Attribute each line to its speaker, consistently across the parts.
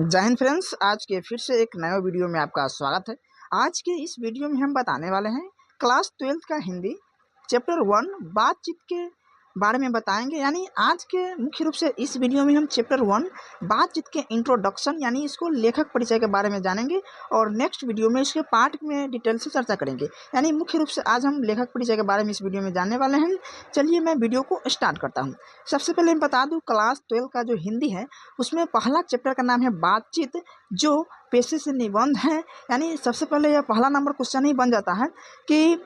Speaker 1: जय हिंद फ्रेंड्स, आज के फिर से एक नए वीडियो में आपका स्वागत है। आज के इस वीडियो में हम बताने वाले हैं क्लास 12th का हिंदी चैप्टर 1 बातचीत के बारे में बताएंगे। यानी आज के मुख्य रूप से इस वीडियो में हम चैप्टर 1 बातचीत के इंट्रोडक्शन यानी इसको लेखक परिचय के बारे में जानेंगे और नेक्स्ट वीडियो में इसके पार्ट में डिटेल से चर्चा करेंगे। यानी मुख्य रूप से आज हम लेखक परिचय के बारे में इस वीडियो में जानने वाले हैं। चलिए मैं वीडियो को स्टार्ट करता हूँ। सबसे पहले मैं बता दूँ क्लास 12 का जो हिंदी है उसमें पहला चैप्टर का नाम है बातचीत, जो पेशे से निबंध है। यानी सबसे पहले यह पहला नंबर क्वेश्चन ही बन जाता है कि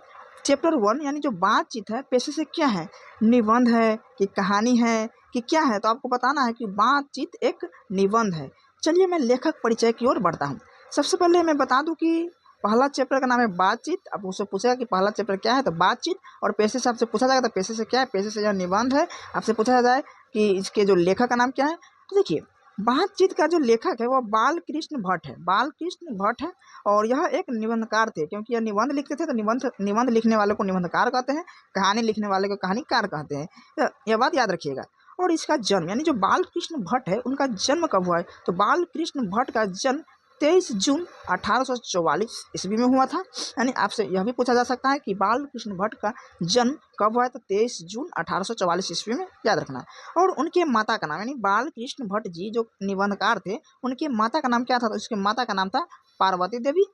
Speaker 1: चैप्टर 1 यानी जो बातचीत है पेशे से क्या है, निबंध है कि कहानी है कि क्या है। तो आपको बताना है कि बातचीत एक निबंध है। चलिए मैं लेखक परिचय की ओर बढ़ता हूँ। सबसे पहले मैं बता दूँ कि पहला चैप्टर का नाम है बातचीत। अब उससे पूछेगा कि पहला चैप्टर क्या है, तो बातचीत। और पेशे से आपसे पूछा जाएगा तो पेशे से क्या है, पेशे से यह निबंध है। आपसे पूछा जाए कि इसके जो लेखक का नाम क्या है, तो देखिए बातचीत का जो लेखक है वह बालकृष्ण भट्ट है। बालकृष्ण भट्ट है और यह एक निबंधकार थे, क्योंकि यह निबंध लिखते थे तो निबंध लिखने वाले को निबंधकार कहते हैं, कहानी लिखने वाले को कहानीकार कहते हैं। यह बात याद रखिएगा। और इसका जन्म यानी जो बालकृष्ण भट्ट है उनका जन्म कब हुआ है, तो बालकृष्ण भट्ट का जन्म 23 जून 1844 ईस्वी में हुआ था। यानी आपसे यह भी पूछा जा सकता है कि बालकृष्ण भट्ट का जन्म कब हुआ है, तो 23 जून 1844 ईस्वी में, याद रखना है। और उनके माता का नाम यानी बालकृष्ण भट्ट जी जो निबंधकार थे उनके माता का नाम क्या था, तो उसके माता का नाम था पार्वती देवी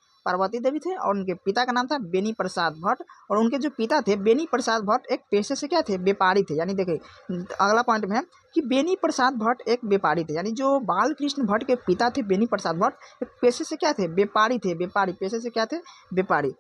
Speaker 1: थे। और उनके पिता का नाम था बेनी प्रसाद भट्ट। और उनके जो पिता थे बेनी प्रसाद भट्ट एक पेशे से क्या थे, व्यापारी थे। यानी देखिए अगला पॉइंट में है कि बेनी प्रसाद भट्ट एक व्यापारी थे। यानी जो बालकृष्ण भट्ट के पिता थे बेनी प्रसाद भट्ट एक पेशे से क्या थे, व्यापारी थे। व्यापारी पेशे से क्या थे, व्यापारी।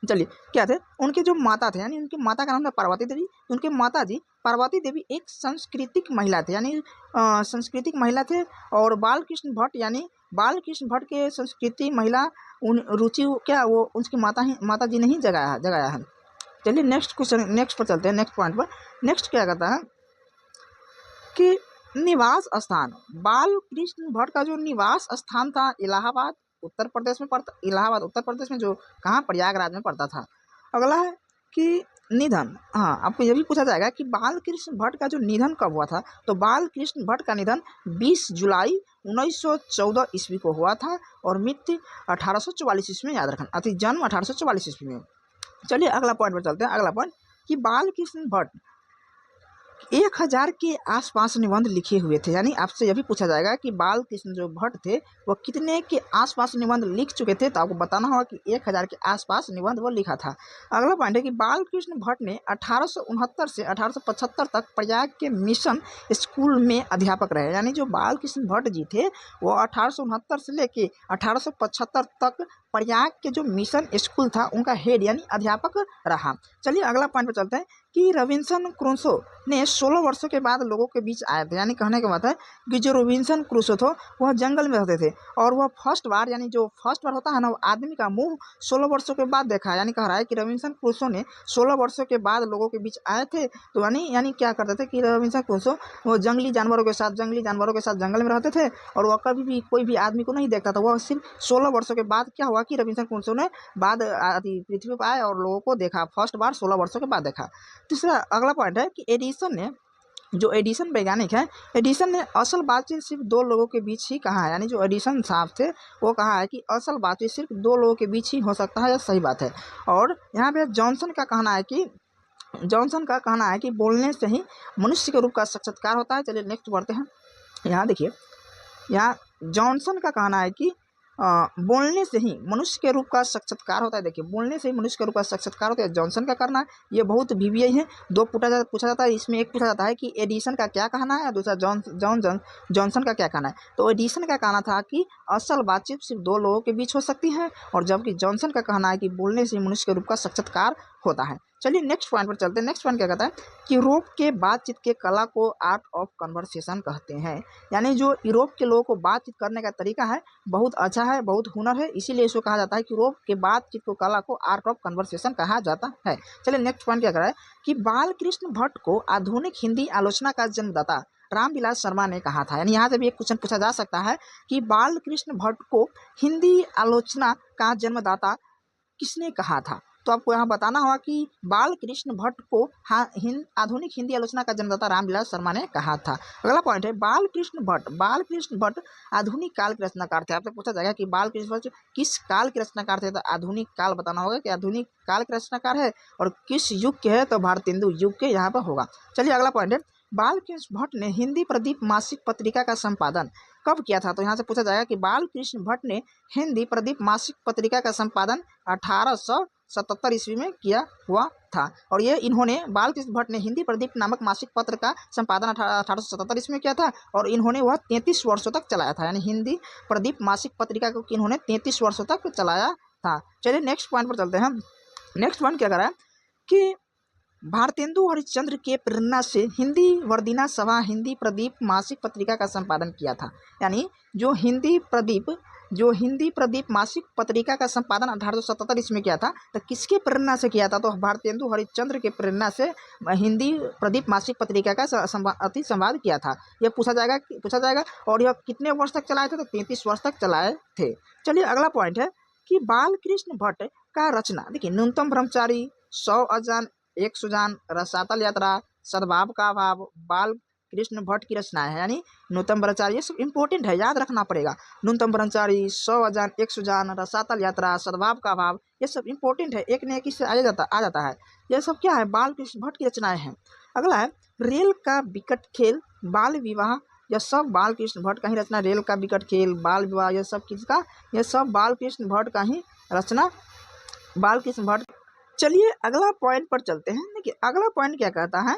Speaker 1: चलिए क्या थे, उनके जो माता थे यानी उनकी माता का नाम था पार्वती देवी। उनके माता जी पार्वती देवी एक सांस्कृतिक महिला थे, यानी सांस्कृतिक महिला थे। और बालकृष्ण भट्ट यानी बालकृष्ण भट्ट के संस्कृति महिला उन रुचि क्या वो उसकी माता जी ने ही जगाया है। चलिए नेक्स्ट क्वेश्चन, नेक्स्ट पर चलते हैं, नेक्स्ट पॉइंट पर। नेक्स्ट क्या कहता है कि निवास स्थान, बालकृष्ण भट्ट का जो निवास स्थान था इलाहाबाद उत्तर प्रदेश में पड़ता, इलाहाबाद उत्तर प्रदेश में, जो कहाँ, प्रयागराज में पड़ता था। अगला है कि निधन। हाँ, आपको यह भी पूछा जाएगा कि बालकृष्ण भट्ट का जो निधन कब हुआ था, तो बालकृष्ण भट्ट का निधन 20 जुलाई 1914 ईस्वी को हुआ था और मृत्यु 1844 ईस्वी में, याद रखना, अति जन्म 1844 ईस्वी में। चलिए अगला पॉइंट पर चलते हैं। अगला पॉइंट कि बालकृष्ण भट्ट 1000 के आसपास निबंध लिखे हुए थे। यानी आपसे यह भी पूछा जाएगा कि बालकृष्ण जो भट्ट थे वह कितने के आसपास निबंध लिख चुके थे, तो आपको बताना होगा कि 1000 के आसपास निबंध वो लिखा था। अगला पॉइंट है कि बालकृष्ण भट्ट ने 1869 से 1875 तक प्रयाग के मिशन स्कूल में अध्यापक रहे। यानी जो बालकृष्ण भट्ट जी थे वो 1869 से लेके 1875 तक प्रयाग के जो मिशन स्कूल था उनका हेड यानी अध्यापक रहा। चलिए अगला पॉइंट पर चलते हैं कि रॉबिन्सन क्रूसो ने 16 वर्षों के बाद लोगों के बीच आए थे। यानी कहने का मतलब है कि जो रॉबिन्सन क्रूसो थे वह जंगल में रहते थे और वह फर्स्ट बार यानी जो फर्स्ट बार होता है ना, वो आदमी का मुंह 16 वर्षों के बाद देखा। यानी कह रहा है कि रॉबिन्सन क्रूसो ने 16 वर्षों के बाद लोगों के बीच आए थे। तो यानी क्या करते थे कि रॉबिन्सन क्रूसो वो जंगली जानवरों के साथ जंगल में रहते थे और वह कभी भी कोई भी आदमी को नहीं देखता था। वह सिर्फ 16 वर्षों के बाद क्या हुआ कि रॉबिन्सन क्रूसो ने बाद पृथ्वी पर आए और लोगों को देखा, फर्स्ट बार 16 वर्षों के बाद देखा। तीसरा अगला पॉइंट है कि एडिसन वैज्ञानिक है, एडिसन ने असल बातचीत सिर्फ 2 लोगों के बीच ही कहा है। यानी जो एडिसन साहब थे वो कहा है कि असल बातचीत सिर्फ 2 लोगों के बीच ही हो सकता है, यह सही बात है। और यहाँ पे जॉनसन का कहना है कि बोलने से ही मनुष्य के रूप का साक्षात्कार होता है। चलिए नेक्स्ट बढ़ते हैं। यहाँ देखिए, यहाँ जॉनसन का कहना है कि बोलने से ही मनुष्य के रूप का साक्षात्कार होता है। देखिए बोलने से ही मनुष्य के रूप का साक्षात्कार होता है, जॉनसन का करना है। ये बहुत VVI है, 2 पूछा जाता है। इसमें एक पूछा जाता है कि एडिसन का क्या कहना है और दूसरा जॉनसन का क्या कहना है। तो एडिसन का कहना था कि असल बातचीत सिर्फ 2 लोगों के बीच हो सकती है, और जबकि जॉनसन का कहना है कि बोलने से ही मनुष्य के रूप का साक्षात्कार होता है। चलिए नेक्स्ट पॉइंट पर चलते हैं। नेक्स्ट पॉइंट क्या कहता है कि यूरोप के बातचीत के कला को आर्ट ऑफ कन्वर्सेशन कहते हैं। यानी जो यूरोप के लोगों को बातचीत करने का तरीका है बहुत अच्छा है, बहुत हुनर है, इसीलिए इसको कहा जाता है कि यूरोप के बातचीत को कला को आर्ट ऑफ कन्वर्सेशन कहा जाता है। चलिए नेक्स्ट पॉइंट क्या कह रहा है कि बालकृष्ण भट्ट को आधुनिक हिंदी आलोचना का जन्मदाता रामविलास शर्मा ने कहा था। यानी यहाँ से भी एक क्वेश्चन पूछा जा सकता है कि बालकृष्ण भट्ट को हिंदी आलोचना का जन्मदाता किसने कहा था, तो आपको यहाँ बताना होगा कि बाल कृष्ण भट्ट को आधुनिक हिंदी आलोचना का जन्मदाता रामविलास शर्मा ने कहा था। अगला पॉइंट है बाल कृष्ण भट्ट आधुनिक काल के रचनाकार थे। आपसे पूछा जाएगा कि बाल कृष्ण भट्ट किस काल के रचनाकार थे, तो आधुनिक काल बताना होगा कि आधुनिक काल के रचनाकार है और किस युग के है, तो भारतेंदु युग के यहाँ पर होगा। चलिए अगला पॉइंट है बाल कृष्ण भट्ट ने हिंदी प्रदीप मासिक पत्रिका का संपादन कब किया था, तो यहाँ से पूछा जाएगा कि बाल कृष्ण भट्ट ने हिंदी प्रदीप मासिक पत्रिका का संपादन 1877 ईस्वी में किया हुआ था। और ये इन्होंने बाल कृष्ण भट्ट ने हिंदी प्रदीप नामक मासिक पत्र का संपादन 1877 ईस्वी में किया था और इन्होंने वह 33 वर्षों तक चलाया था। यानी हिंदी प्रदीप मासिक पत्रिका को इन्होंने 33 वर्षों तक चलाया था। चलिए नेक्स्ट पॉइंट पर चलते हैं। नेक्स्ट पॉइंट क्या करा कि भारतेंदु हरिश्चंद्र के प्रेरणा से हिंदी वर्दिना सभा हिंदी प्रदीप मासिक पत्रिका का संपादन किया था। यानी जो हिंदी प्रदीप मासिक पत्रिका का संपादन 1877 ईस्वी में किया था, तो किसके प्रेरणा से किया था, तो भारतेंदु हरिश्चंद्र के प्रेरणा से हिंदी प्रदीप मासिक पत्रिका का संवाद किया था। यह पूछा जाएगा और यह कितने वर्ष तक चलाए थे, तो 33 वर्ष तक चलाए थे। चलिए अगला पॉइंट है कि बाल कृष्ण भट्ट का रचना, देखिए न्यूनतम ब्रह्मचारी, 100 अजान, 1 सुजान, रसातल यात्रा, सद्भाव का अभाव बाल कृष्ण भट्ट की रचनाएं है। यानी न्यूनतम ब्रह्मचारी, ये सब इंपॉर्टेंट है, याद रखना पड़ेगा। न्यूनतम ब्रह्मचारी, 100 अजान, 1 सुजान, रसातल यात्रा, सद्भाव का अभाव, ये सब इंपॉर्टेंट है, एक ने एक इससे आ जाता है। यह सब क्या है, बाल कृष्ण भट्ट की रचनाएं हैं। अगला है रेल का विकट खेल, बाल विवाह, यह सब बाल कृष्ण भट्ट का ही रचना। रेल का विकट खेल, बाल विवाह, यह सब किसका, यह सब बाल कृष्ण भट्ट का ही रचना, बाल कृष्ण भट्ट। चलिए अगला पॉइंट पर चलते हैं। देखिए अगला पॉइंट क्या कहता है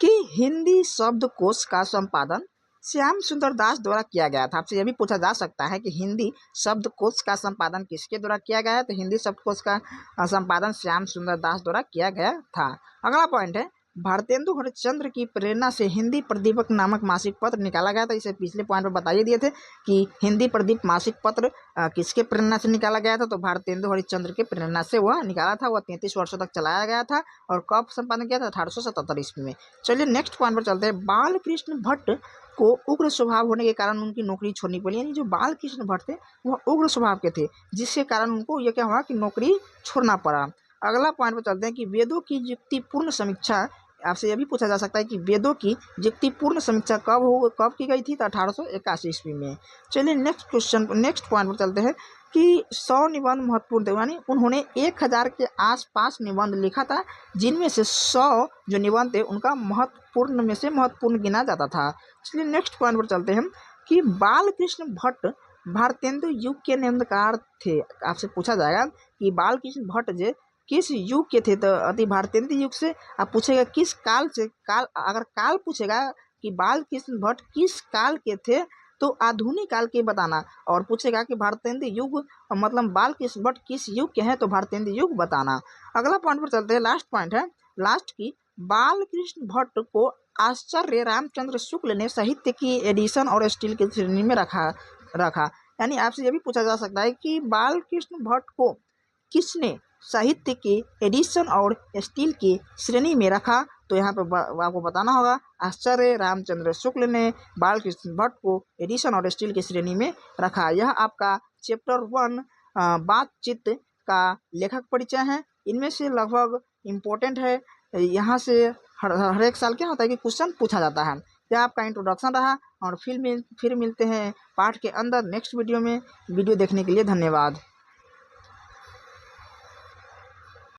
Speaker 1: कि हिंदी शब्दकोश का संपादन श्याम सुंदर दास द्वारा किया गया था। आपसे यह भी पूछा जा सकता है कि हिंदी शब्दकोश का संपादन किसके द्वारा किया गया है, तो हिंदी शब्दकोश का संपादन श्याम सुंदर दास द्वारा किया गया था। अगला पॉइंट है भारतेंदु हरिश्चंद्र की प्रेरणा से हिंदी प्रदीपक नामक मासिक पत्र निकाला गया था। इसे पिछले पॉइंट पर बताइए दिए थे कि हिंदी प्रदीप मासिक पत्र किसके प्रेरणा से निकाला गया था, तो भारतेंदु हरिश्चंद्र के प्रेरणा से वह निकाला था। वह 33 वर्षों तक चलाया गया था और कब संपादन किया था, 1877 ईस्वी में। चलिए नेक्स्ट पॉइंट पर चलते हैं। बाल कृष्ण भट्ट को उग्र स्वभाव होने के कारण उनकी नौकरी छोड़नी पड़ी। यानी जो बाल कृष्ण भट्ट थे वह उग्र स्वभाव के थे, जिसके कारण उनको यह क्या हुआ कि नौकरी छोड़ना पड़ा। अगला पॉइंट पर चलते हैं कि वेदों की युक्तिपूर्ण समीक्षा, आपसे यह भी पूछा जा सकता है कि वेदों की युक्तिपूर्ण समीक्षा कब की गई थी, तो 1881 ईस्वी में। चलिए नेक्स्ट पॉइंट पर चलते हैं कि 100 निबंध महत्वपूर्ण थे। यानी उन्होंने 1000 के आसपास निबंध लिखा था, जिनमें से 100 जो निबंध थे उनका महत्वपूर्ण में से महत्वपूर्ण गिना जाता था। चलिए नेक्स्ट पॉइंट पर चलते हैं कि बाल कृष्ण भट्ट भारतेंदु युग के निबंधकार थे। आपसे पूछा जाएगा कि बाल कृष्ण भट्ट जो किस युग के थे, तो अति भारतेंदु युग से। आप पूछेगा किस काल से, अगर काल पूछेगा कि बाल कृष्ण भट्ट किस काल के थे, तो आधुनिक काल के बताना। और पूछेगा कि भारतेंदु युग मतलब बाल कृष्ण भट्ट किस युग के हैं, तो भारतेंदु युग बताना। अगला पॉइंट पर चलते हैं, लास्ट पॉइंट है लास्ट की। बाल कृष्ण भट्ट को आचार्य रामचंद्र शुक्ल ने साहित्य की एडिशन और स्टील की श्रेणी में रखा। यानी आपसे यह भी पूछा जा सकता है कि बाल कृष्ण भट्ट को किसने साहित्य के एडिशन और स्टील की श्रेणी में रखा, तो यहाँ पर आपको बताना होगा आचार्य रामचंद्र शुक्ल ने बाल कृष्ण भट्ट को एडिशन और स्टील की श्रेणी में रखा। यह आपका चैप्टर 1 बातचीत का लेखक परिचय है। इनमें से लगभग इम्पोर्टेंट है, यहाँ से हर एक साल क्या होता है कि क्वेश्चन पूछा जाता है। यह आपका इंट्रोडक्शन रहा और फिर मिलते हैं पाठ के अंदर नेक्स्ट वीडियो में। वीडियो देखने के लिए धन्यवाद।